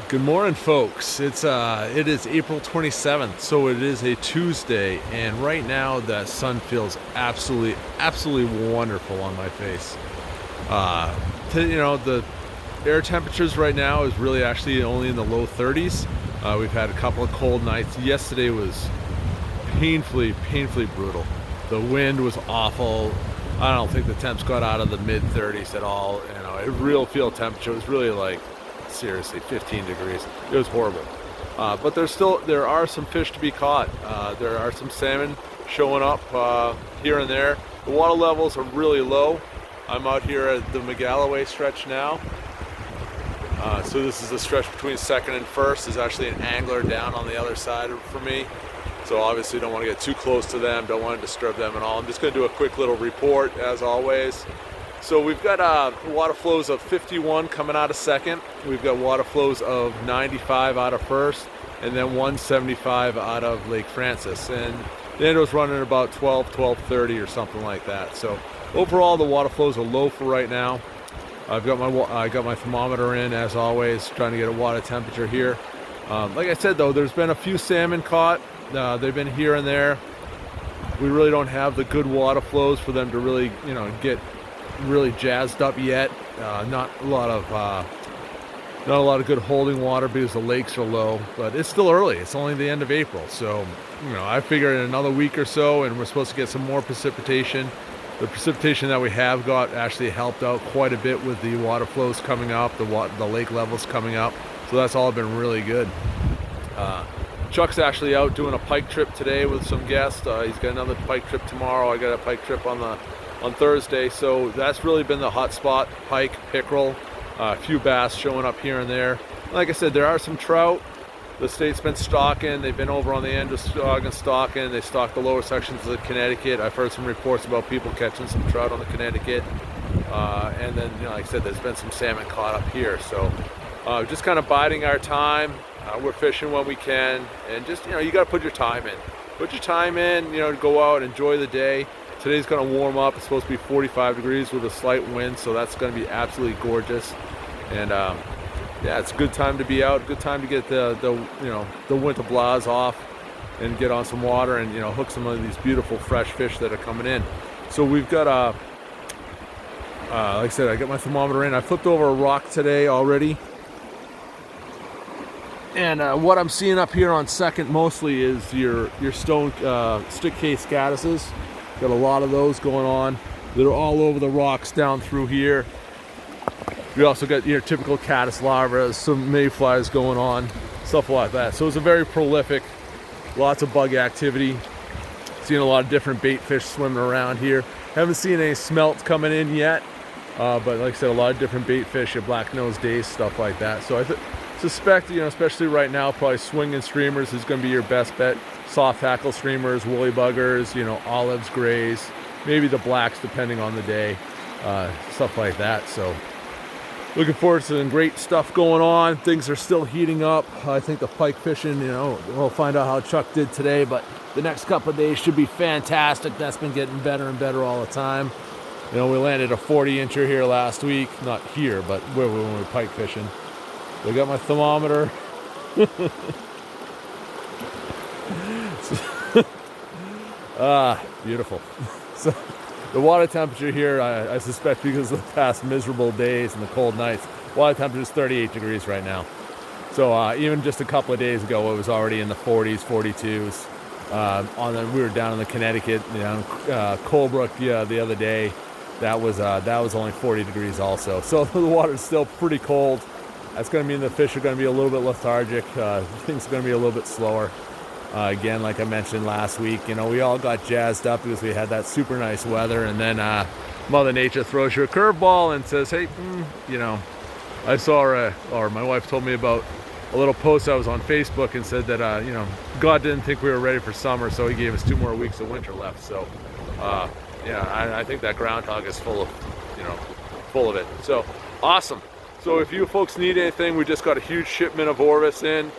Good morning, folks. It is April 27th, so it is a Tuesday, and right now the sun feels absolutely wonderful on my face. The air temperatures right now is really actually only in the low 30s. We've had a couple of cold nights. Yesterday was painfully brutal. The wind was awful. I don't think the temps got out of the mid 30s at all. A real field temperature was really like seriously 15 degrees. It was horrible. But there are some fish to be caught. There are some salmon showing up here and there. The water levels are really low. I'm out here at the McGalloway stretch now. So this is the stretch between second and first. There's actually an angler down on the other side for me. So obviously don't want to get too close to them, don't want to disturb them at all. I'm just going to do a quick little report as always. So we've got water flows of 51 coming out of second. We've got water flows of 95 out of first, and then 175 out of Lake Francis. And the end was running about 12:30 or something like that. So overall, the water flows are low for right now. I got my thermometer in as always, trying to get a water temperature here. Like I said though, there's been a few salmon caught. They've been here and there. We really don't have the good water flows for them to really, get really jazzed up yet. Not a lot of good holding water because the lakes are low, but it's still early. It's only the end of April, so I figure in another week or so, and we're supposed to get some more precipitation. The precipitation that we have got actually helped out quite a bit with the water flows coming up, the lake levels coming up, so that's all been really good. Chuck's actually out doing a pike trip today with some guests. He's got another pike trip tomorrow. I got a pike trip on Thursday, so that's really been the hot spot. Pike, pickerel, a few bass showing up here and there. Like I said, there are some trout. The state's been stocking. They've been over on the end of stocking. They stocked the lower sections of the Connecticut. I've heard some reports about people catching some trout on the Connecticut. And then, like I said, there's been some salmon caught up here. So just kind of biding our time. We're fishing when we can. And just, you got to put your time in. Put your time in, to go out, enjoy the day. Today's going to warm up. It's supposed to be 45 degrees with a slight wind, so that's going to be absolutely gorgeous. And it's a good time to be out. Good time to get the winter blahs off and get on some water and hook some of these beautiful fresh fish that are coming in. So we've got like I said, I got my thermometer in. I flipped over a rock today already. And what I'm seeing up here on second mostly is your stone stick case caddises. Got a lot of those going on. They're all over the rocks down through here. We also got your typical caddis larvae, some mayflies going on, stuff like that. So it's a very prolific, lots of bug activity. Seeing a lot of different bait fish swimming around here. Haven't seen any smelt coming in yet, but like I said, a lot of different bait fish, your black-nosed dace, stuff like that. So I suspect, especially right now, probably swinging streamers is going to be your best bet. Soft tackle streamers, woolly buggers, olives, grays, maybe the blacks depending on the day, stuff like that. So looking forward to some great stuff going on. Things are still heating up. I think the pike fishing, we'll find out how Chuck did today, but the next couple of days should be fantastic. That's been getting better and better all the time. We landed a 40-incher here last week. Not here, but when we were pike fishing. I got my thermometer. Beautiful. So the water temperature here, I suspect because of the past miserable days and the cold nights, water temperature is 38 degrees right now. So even just a couple of days ago, it was already in the 40s, 42s. We were down in the Connecticut, Colebrook the other day. That was only 40 degrees also. So the water's still pretty cold. That's going to mean the fish are going to be a little bit lethargic. Things are going to be a little bit slower. Again, like I mentioned last week, we all got jazzed up because we had that super nice weather, and then Mother Nature throws you a curveball and says, hey, I saw or my wife told me about a little post I was on Facebook and said that, God didn't think we were ready for summer, so he gave us 2 more weeks of winter left. So, I think that groundhog is full of it. So, awesome. So if you folks need anything, we just got a huge shipment of Orvis in.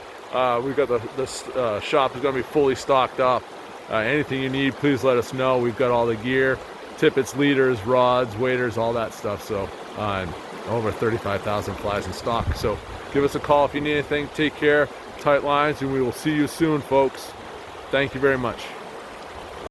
We've got the shop is going to be fully stocked up. Anything you need, please let us know. We've got all the gear, tippets, leaders, rods, waders, all that stuff. So over 35,000 flies in stock. So Give us a call if you need anything. Take care, tight lines, and we will see you soon, folks. Thank you very much.